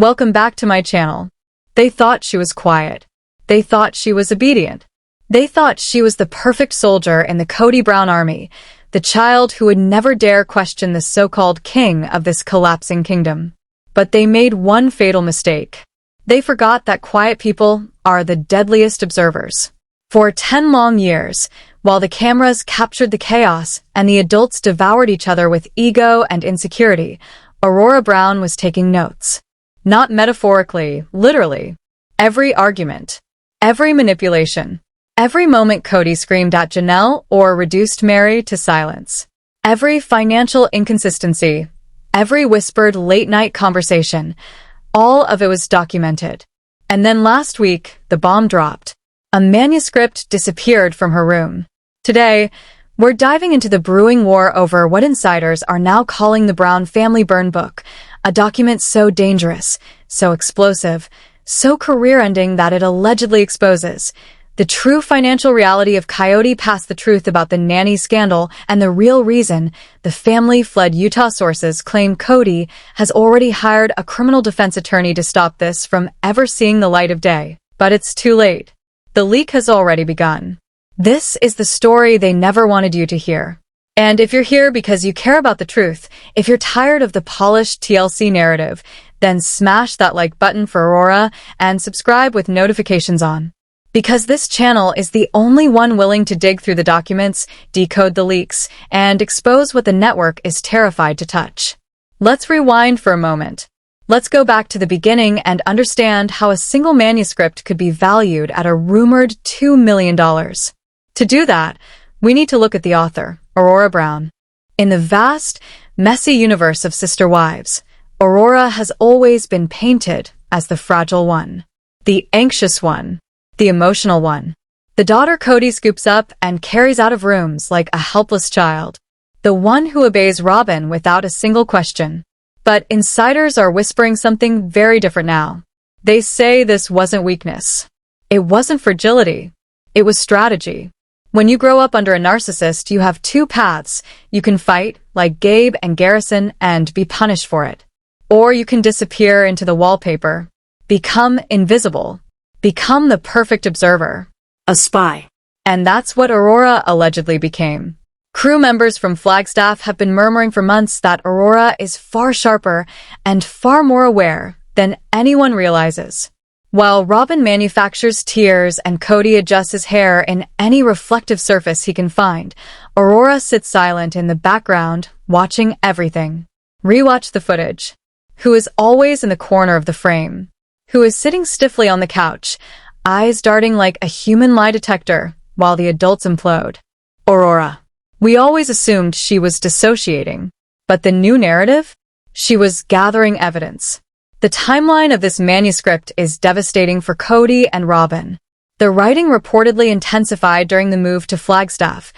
Welcome back to my channel. They thought she was quiet. They thought she was obedient. They thought she was the perfect soldier in the Kody Brown army, the child who would never dare question the so-called king of this collapsing kingdom. But they made one fatal mistake. They forgot that quiet people are the deadliest observers. For 10 long years, while the cameras captured the chaos and the adults devoured each other with ego and insecurity, Aurora Brown was taking notes. Not metaphorically, literally. Every argument, every manipulation, every moment Kody screamed at Janelle or reduced Mary to silence, every financial inconsistency, every whispered late-night conversation, all of it was documented. And then last week, the bomb dropped. A manuscript disappeared from her room. Today, we're diving into the brewing war over what insiders are now calling the Brown family burn book, a document so dangerous, so explosive, so career-ending that it allegedly exposes the true financial reality of Kody, past the truth about the nanny scandal and the real reason the family fled. Utah sources claim Kody has already hired a criminal defense attorney to stop this from ever seeing the light of day. But it's too late. The leak has already begun. This is the story they never wanted you to hear. And if you're here because you care about the truth, if you're tired of the polished TLC narrative, then smash that like button for Aurora and subscribe with notifications on. Because this channel is the only one willing to dig through the documents, decode the leaks, and expose what the network is terrified to touch. Let's rewind for a moment. Let's go back to the beginning and understand how a single manuscript could be valued at a rumored $2 million. To do that, we need to look at the author, Aurora Brown. In the vast, messy universe of sister wives, Aurora has always been painted as the fragile one, the anxious one, the emotional one. The daughter Kody scoops up and carries out of rooms like a helpless child, the one who obeys Robyn without a single question. But insiders are whispering something very different now. They say this wasn't weakness. It wasn't fragility. It was strategy. When you grow up under a narcissist, you have two paths. You can fight, like Gabe and Garrison, and be punished for it. Or you can disappear into the wallpaper, become invisible, become the perfect observer, a spy. And that's what Aurora allegedly became. Crew members from Flagstaff have been murmuring for months that Aurora is far sharper and far more aware than anyone realizes. While Robyn manufactures tears and Kody adjusts his hair in any reflective surface he can find, Aurora sits silent in the background, watching everything. Rewatch the footage. Who is always in the corner of the frame? Who is sitting stiffly on the couch, eyes darting like a human lie detector, while the adults implode? Aurora. We always assumed she was dissociating. But the new narrative? She was gathering evidence. The timeline of this manuscript is devastating for Kody and Robyn. The writing reportedly intensified during the move to Flagstaff,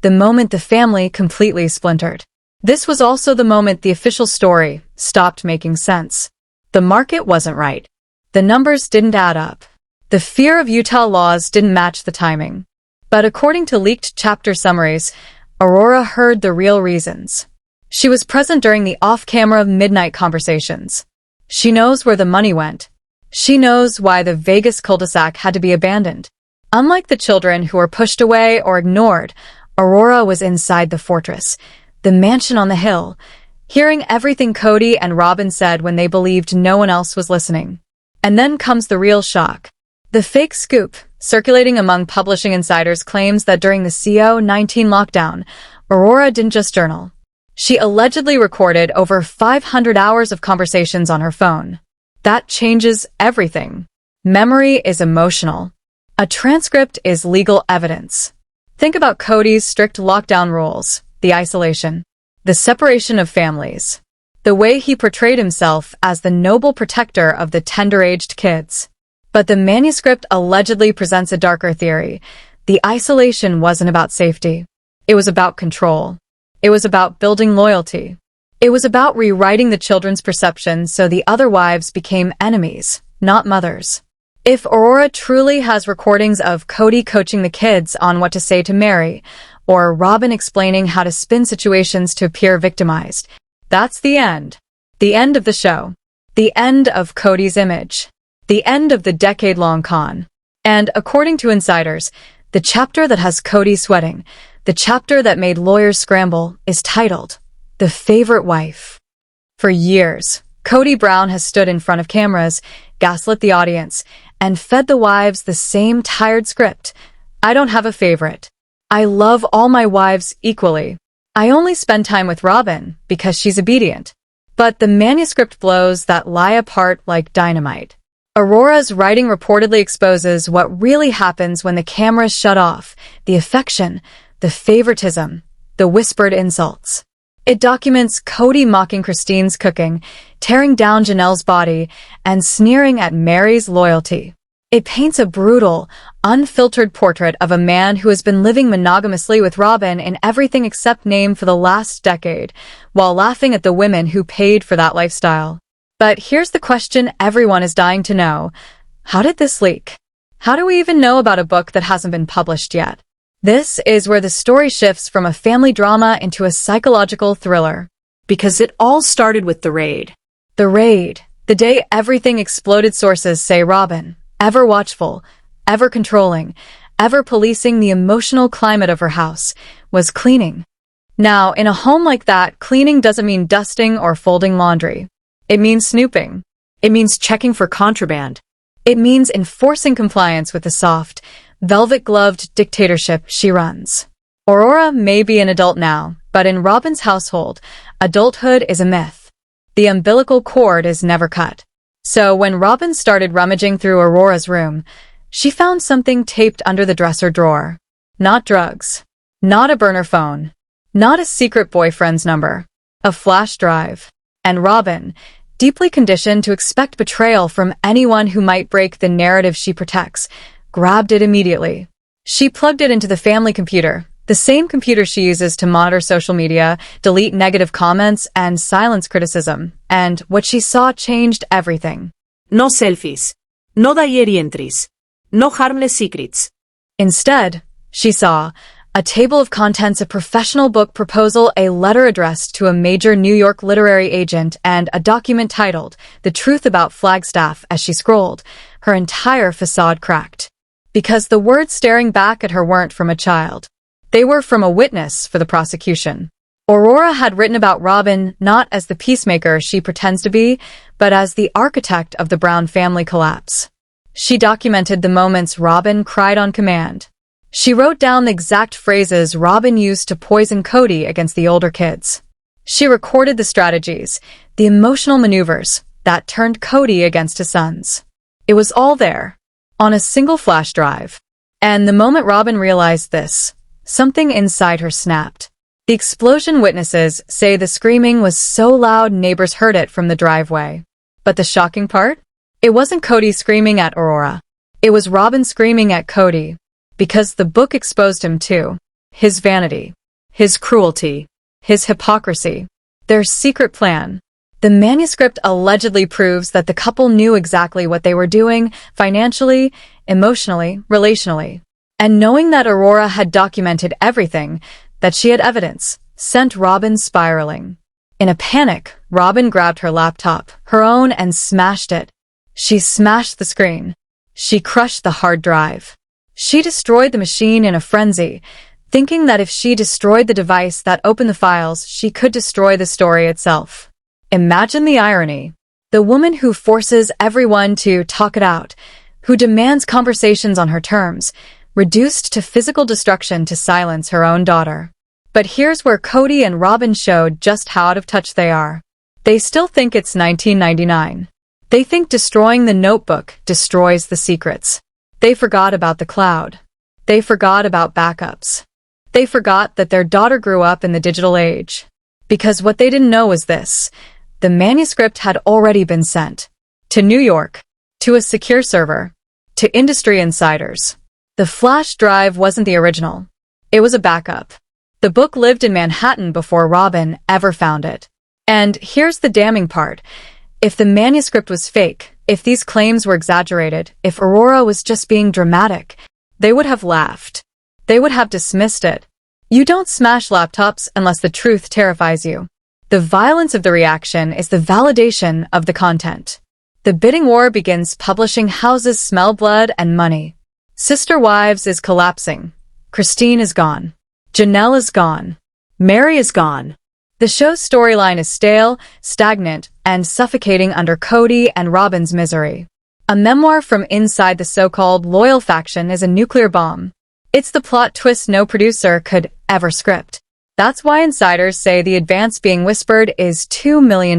the moment the family completely splintered. This was also the moment the official story stopped making sense. The market wasn't right. The numbers didn't add up. The fear of Utah laws didn't match the timing. But according to leaked chapter summaries, Aurora heard the real reasons. She was present during the off-camera midnight conversations. She knows where the money went. She knows why the Vegas cul-de-sac had to be abandoned. Unlike the children who were pushed away or ignored, Aurora was inside the fortress, the mansion on the hill, hearing everything Kody and Robyn said when they believed no one else was listening. And then comes the real shock. The fake scoop, circulating among publishing insiders, claims that during the CO-19 lockdown, Aurora didn't just journal. She allegedly recorded over 500 hours of conversations on her phone. That changes everything. Memory is emotional. A transcript is legal evidence. Think about Kody's strict lockdown rules, the isolation, the separation of families, the way he portrayed himself as the noble protector of the tender-aged kids. But the manuscript allegedly presents a darker theory. The isolation wasn't about safety. It was about control. It was about building loyalty. It was about rewriting the children's perception so the other wives became enemies, not mothers. If Aurora truly has recordings of Kody coaching the kids on what to say to Mary, or Robyn explaining how to spin situations to appear victimized, that's the end. The end of the show. The end of Kody's image. The end of the decade-long con. And, according to insiders, the chapter that has Kody sweating, the chapter that made lawyers scramble, is titled, The Favorite Wife. For years, Kody Brown has stood in front of cameras, gaslit the audience, and fed the wives the same tired script. I don't have a favorite. I love all my wives equally. I only spend time with Robyn because she's obedient. But the manuscript blows that lie apart like dynamite. Aurora's writing reportedly exposes what really happens when the cameras shut off, the affection, the favoritism, the whispered insults. It documents Kody mocking Christine's cooking, tearing down Janelle's body, and sneering at Mary's loyalty. It paints a brutal, unfiltered portrait of a man who has been living monogamously with Robyn in everything except name for the last decade, while laughing at the women who paid for that lifestyle. But here's the question everyone is dying to know. How did this leak? How do we even know about a book that hasn't been published yet? This is where the story shifts from a family drama into a psychological thriller. Because it all started with the raid. The raid. The day everything exploded. Sources say Robyn, ever watchful, ever controlling, ever policing the emotional climate of her house, was cleaning. Now, in a home like that, cleaning doesn't mean dusting or folding laundry. It means snooping. It means checking for contraband. It means enforcing compliance with the soft, velvet-gloved dictatorship she runs. Aurora may be an adult now, but in Robyn's household, adulthood is a myth. The umbilical cord is never cut. So when Robyn started rummaging through Aurora's room, she found something taped under the dresser drawer. Not drugs. Not a burner phone. Not a secret boyfriend's number. A flash drive. And Robyn, deeply conditioned to expect betrayal from anyone who might break the narrative she protects, grabbed it immediately. She plugged it into the family computer, the same computer she uses to monitor social media, delete negative comments, and silence criticism, and what she saw changed everything. No selfies. No diary entries. No harmless secrets. Instead, she saw a table of contents, a professional book proposal, a letter addressed to a major New York literary agent, and a document titled The Truth About Flagstaff. As she scrolled, her entire facade cracked. Because the words staring back at her weren't from a child. They were from a witness for the prosecution. Aurora had written about Robyn not as the peacemaker she pretends to be, but as the architect of the Brown family collapse. She documented the moments Robyn cried on command. She wrote down the exact phrases Robyn used to poison Kody against the older kids. She recorded the strategies, the emotional maneuvers that turned Kody against his sons. It was all there, on a single flash drive. And the moment Robyn realized this, something inside her snapped. The explosion witnesses say the screaming was so loud neighbors heard it from the driveway. But the shocking part? It wasn't Kody screaming at Aurora. It was Robyn screaming at Kody. Because the book exposed him too. His vanity. His cruelty. His hypocrisy. Their secret plan. The manuscript allegedly proves that the couple knew exactly what they were doing, financially, emotionally, relationally. And knowing that Aurora had documented everything, that she had evidence, sent Robyn spiraling. In a panic, Robyn grabbed her laptop, her own, and smashed it. She smashed the screen. She crushed the hard drive. She destroyed the machine in a frenzy, thinking that if she destroyed the device that opened the files, she could destroy the story itself. Imagine the irony. The woman who forces everyone to talk it out, who demands conversations on her terms, reduced to physical destruction to silence her own daughter. But here's where Kody and Robyn showed just how out of touch they are. They still think it's 1999. They think destroying the notebook destroys the secrets. They forgot about the cloud. They forgot about backups. They forgot that their daughter grew up in the digital age. Because what they didn't know was this. The manuscript had already been sent. To New York. To a secure server. To industry insiders. The flash drive wasn't the original. It was a backup. The book lived in Manhattan before Robyn ever found it. And here's the damning part. If the manuscript was fake, if these claims were exaggerated, if Aurora was just being dramatic, they would have laughed. They would have dismissed it. You don't smash laptops unless the truth terrifies you. The violence of the reaction is the validation of the content. The bidding war begins. Publishing houses smell blood and money. Sister Wives is collapsing. Christine is gone. Janelle is gone. Mary is gone. The show's storyline is stale, stagnant, and suffocating under Kody and Robyn's misery. A memoir from inside the so-called loyal faction is a nuclear bomb. It's the plot twist no producer could ever script. That's why insiders say the advance being whispered is $2 million.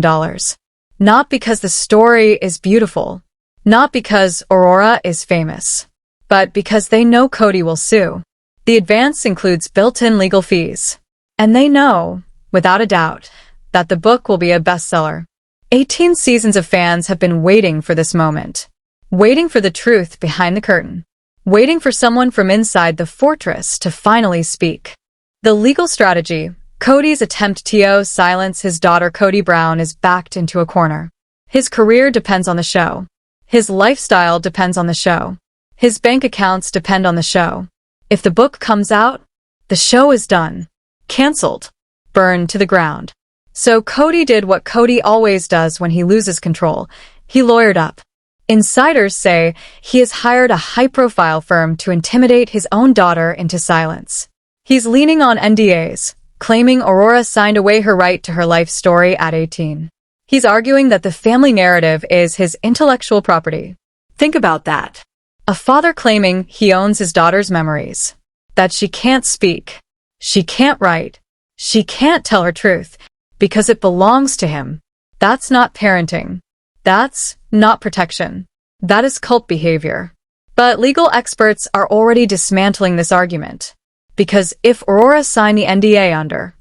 Not because the story is beautiful. Not because Aurora is famous. But because they know Kody will sue. The advance includes built-in legal fees. And they know, without a doubt, that the book will be a bestseller. 18 seasons of fans have been waiting for this moment. Waiting for the truth behind the curtain. Waiting for someone from inside the fortress to finally speak. The legal strategy, Kody's attempt to silence his daughter Aurora Brown, is backed into a corner. His career depends on the show. His lifestyle depends on the show. His bank accounts depend on the show. If the book comes out, the show is done. Cancelled. Burned to the ground. So Kody did what Kody always does when he loses control. He lawyered up. Insiders say he has hired a high-profile firm to intimidate his own daughter into silence. He's leaning on NDAs, claiming Aurora signed away her right to her life story at 18. He's arguing that the family narrative is his intellectual property. Think about that. A father claiming he owns his daughter's memories. That she can't speak. She can't write. She can't tell her truth because it belongs to him. That's not parenting. That's not protection. That is cult behavior. But legal experts are already dismantling this argument. Because if Aurora signed the NDA under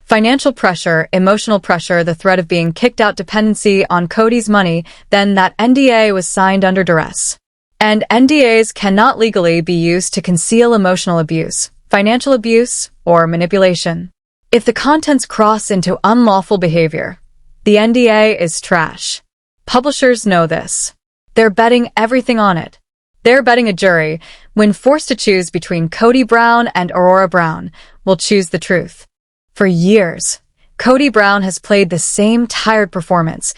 financial pressure, emotional pressure, the threat of being kicked out, dependency on Kody's money, then that NDA was signed under duress. And NDAs cannot legally be used to conceal emotional abuse, financial abuse, or manipulation. If the contents cross into unlawful behavior, the NDA is trash. Publishers know this. They're betting everything on it. They're betting a jury, when forced to choose between Kody Brown and Aurora Brown, will choose the truth. For years, Kody Brown has played the same tired performance,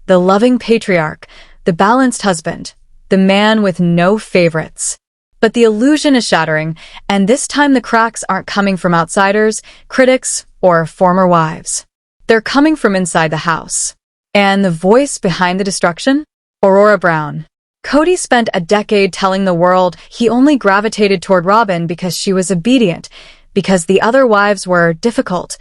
the loving patriarch, the balanced husband, the man with no favorites. But the illusion is shattering, and this time the cracks aren't coming from outsiders, critics, or former wives. They're coming from inside the house. And the voice behind the destruction? Aurora Brown. Kody spent a decade telling the world he only gravitated toward Robyn because she was obedient, because the other wives were difficult,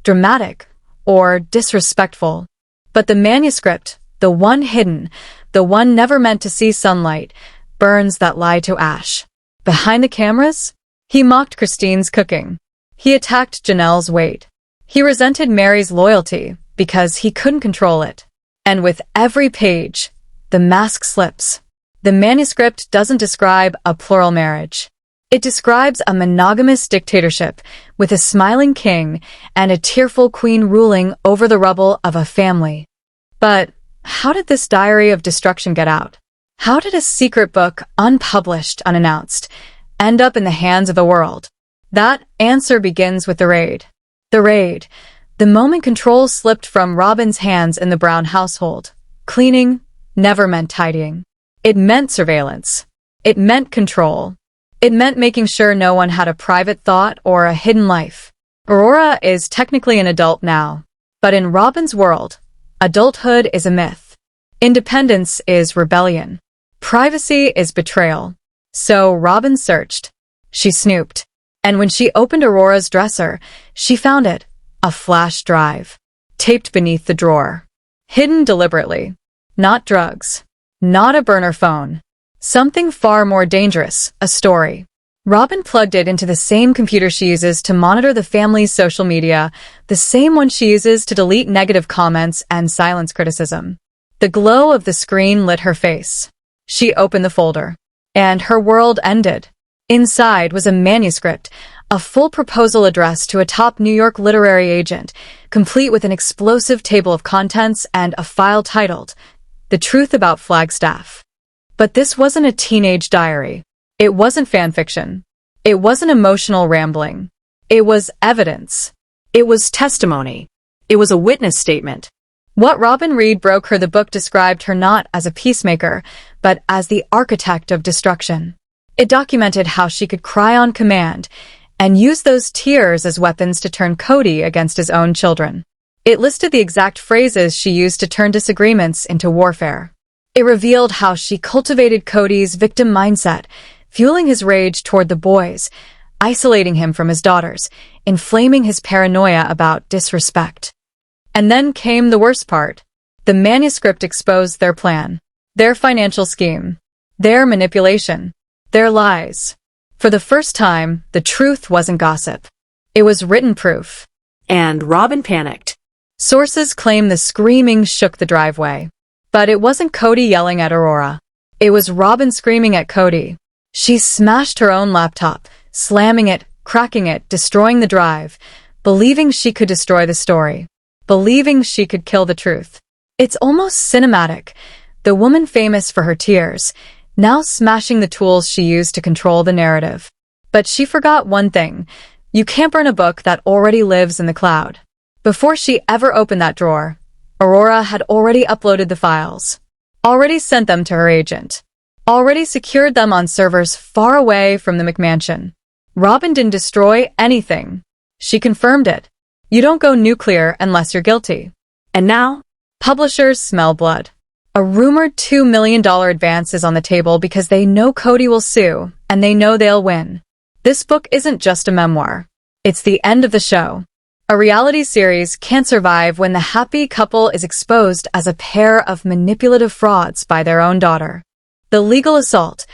dramatic, or disrespectful. But the manuscript, the one hidden, the one never meant to see sunlight, burns that lie to ash. Behind the cameras, he mocked Christine's cooking. He attacked Janelle's weight. He resented Mary's loyalty because he couldn't control it. And with every page, the mask slips. The manuscript doesn't describe a plural marriage. It describes a monogamous dictatorship with a smiling king and a tearful queen ruling over the rubble of a family. But how did this diary of destruction get out? How did a secret book, unpublished, unannounced, end up in the hands of the world? That answer begins with the raid. The raid. The moment control slipped from Robyn's hands in the Brown household. Cleaning never meant tidying. It meant surveillance. It meant control. It meant making sure no one had a private thought or a hidden life. Aurora is technically an adult now. But in Robyn's world, adulthood is a myth. Independence is rebellion. Privacy is betrayal. So Robyn searched. She snooped. And when she opened Aurora's dresser, she found it. A flash drive. Taped beneath the drawer. Hidden deliberately. Not drugs. Not a burner phone. Something far more dangerous, a story. Robyn plugged it into the same computer she uses to monitor the family's social media, the same one she uses to delete negative comments and silence criticism. The glow of the screen lit her face. She opened the folder. And her world ended. Inside was a manuscript, a full proposal addressed to a top New York literary agent, complete with an explosive table of contents and a file titled, The Truth About Flagstaff. But this wasn't a teenage diary. It wasn't fan fiction. It wasn't emotional rambling. It was evidence. It was testimony. It was a witness statement. What Robyn Reed broke her the book described her not as a peacemaker, but as the architect of destruction. It documented how she could cry on command and use those tears as weapons to turn Kody against his own children. It listed the exact phrases she used to turn disagreements into warfare. It revealed how she cultivated Kody's victim mindset, fueling his rage toward the boys, isolating him from his daughters, inflaming his paranoia about disrespect. And then came the worst part. The manuscript exposed their plan, their financial scheme, their manipulation, their lies. For the first time, the truth wasn't gossip. It was written proof. And Robyn panicked. Sources claim the screaming shook the driveway. But it wasn't Kody yelling at Aurora. It was Robyn screaming at Kody. She smashed her own laptop, slamming it, cracking it, destroying the drive, believing she could destroy the story, believing she could kill the truth. It's almost cinematic. The woman famous for her tears, now smashing the tools she used to control the narrative. But she forgot one thing. You can't burn a book that already lives in the cloud. Before she ever opened that drawer, Aurora had already uploaded the files, already sent them to her agent, already secured them on servers far away from the McMansion. Robyn didn't destroy anything. She confirmed it. You don't go nuclear unless you're guilty. And now, publishers smell blood. A rumored $2 million advance is on the table because they know Kody will sue, and they know they'll win. This book isn't just a memoir. It's the end of the show. A reality series can't survive when the happy couple is exposed as a pair of manipulative frauds by their own daughter. The legal assault.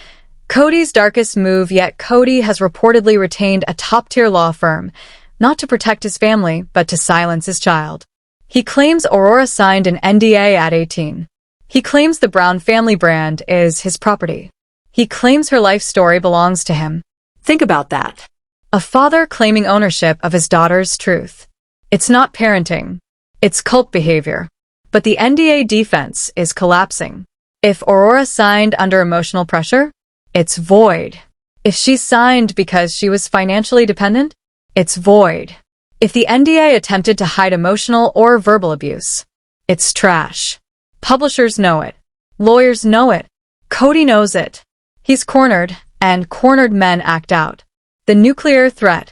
Kody's darkest move, yet Kody has reportedly retained a top-tier law firm, not to protect his family, but to silence his child. He claims Aurora signed an NDA at 18. He claims the Brown family brand is his property. He claims her life story belongs to him. Think about that. A father claiming ownership of his daughter's truth. It's not parenting. It's cult behavior. But the NDA defense is collapsing. If Aurora signed under emotional pressure, it's void. If she signed because she was financially dependent, it's void. If the NDA attempted to hide emotional or verbal abuse, it's trash. Publishers know it. Lawyers know it. Kody knows it. He's cornered, and cornered men act out. The nuclear threat.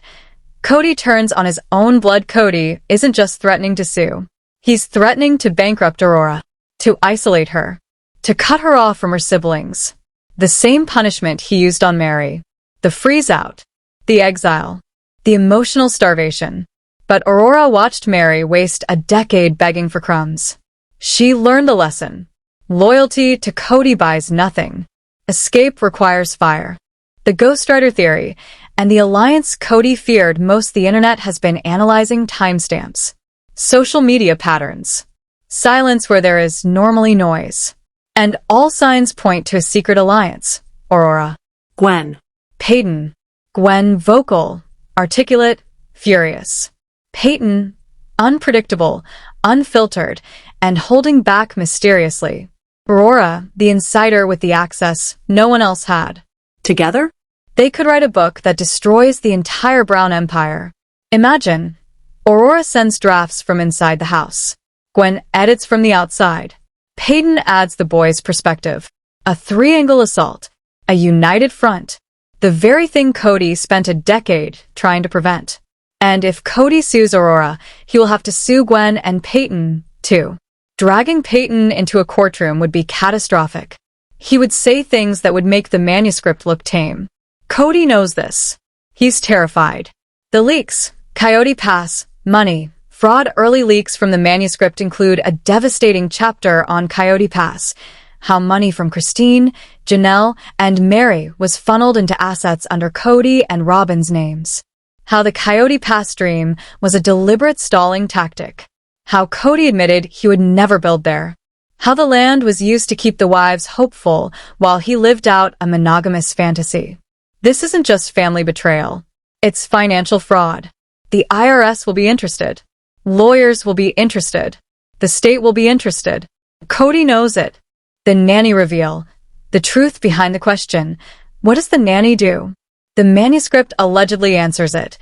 Kody turns on his own blood. Kody isn't just threatening to sue. He's threatening to bankrupt Aurora, to isolate her, to cut her off from her siblings. The same punishment he used on Mary. The freeze-out, the exile, the emotional starvation. But Aurora watched Mary waste a decade begging for crumbs. She learned the lesson. Loyalty to Kody buys nothing. Escape requires fire. The ghostwriter theory, and the alliance Kody feared most. The internet has been analyzing timestamps, social media patterns, silence where there is normally noise. And all signs point to a secret alliance. Aurora. Gwen. Peyton. Gwen vocal, articulate, furious. Peyton, unpredictable, unfiltered, and holding back mysteriously. Aurora, the insider with the access no one else had. Together? They could write a book that destroys the entire Brown Empire. Imagine, Aurora sends drafts from inside the house. Gwen edits from the outside. Peyton adds the boys' perspective. A three-angle assault. A united front. The very thing Kody spent a decade trying to prevent. And if Kody sues Aurora, he will have to sue Gwen and Peyton, too. Dragging Peyton into a courtroom would be catastrophic. He would say things that would make the manuscript look tame. Kody knows this. He's terrified. The leaks, Coyote Pass, money, fraud. Early leaks from the manuscript include a devastating chapter on Coyote Pass, how money from Christine, Janelle, and Mary was funneled into assets under Kody and Robyn's names. How the Coyote Pass dream was a deliberate stalling tactic. How Kody admitted he would never build there. How the land was used to keep the wives hopeful while he lived out a monogamous fantasy. This isn't just family betrayal. It's financial fraud. The IRS will be interested. Lawyers will be interested. The state will be interested. Kody knows it. The nanny reveal. The truth behind the question. What does the nanny do? The manuscript allegedly answers it.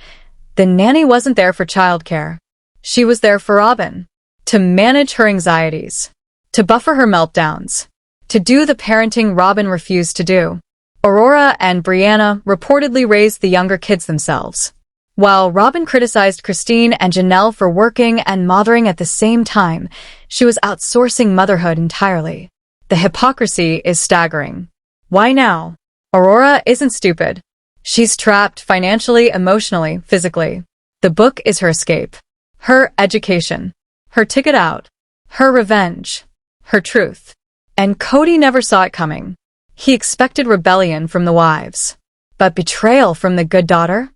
The nanny wasn't there for childcare. She was there for Robyn, to manage her anxieties, to buffer her meltdowns, to do the parenting Robyn refused to do. Aurora and Brianna reportedly raised the younger kids themselves, while Robyn criticized Christine and Janelle for working and mothering at the same time. She was outsourcing motherhood entirely. The hypocrisy is staggering. Why now? Aurora isn't stupid. She's trapped financially, emotionally, physically. The book is her escape, her education, her ticket out, her revenge, her truth. And Kody never saw it coming. He expected rebellion from the wives, but betrayal from the good daughter?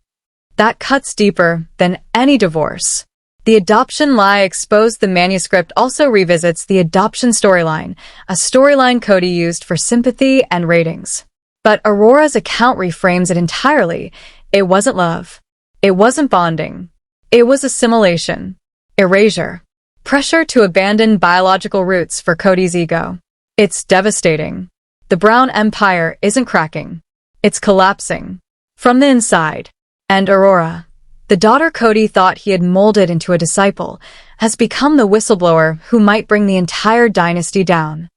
That cuts deeper than any divorce. The adoption lie exposed. The manuscript also revisits the adoption storyline, a storyline Kody used for sympathy and ratings. But Aurora's account reframes it entirely. It wasn't love. It wasn't bonding. It was assimilation, erasure, pressure to abandon biological roots for Kody's ego. It's devastating. The Brown Empire isn't cracking. It's collapsing from the inside. And Aurora, the daughter Kody thought he had molded into a disciple, has become the whistleblower who might bring the entire dynasty down.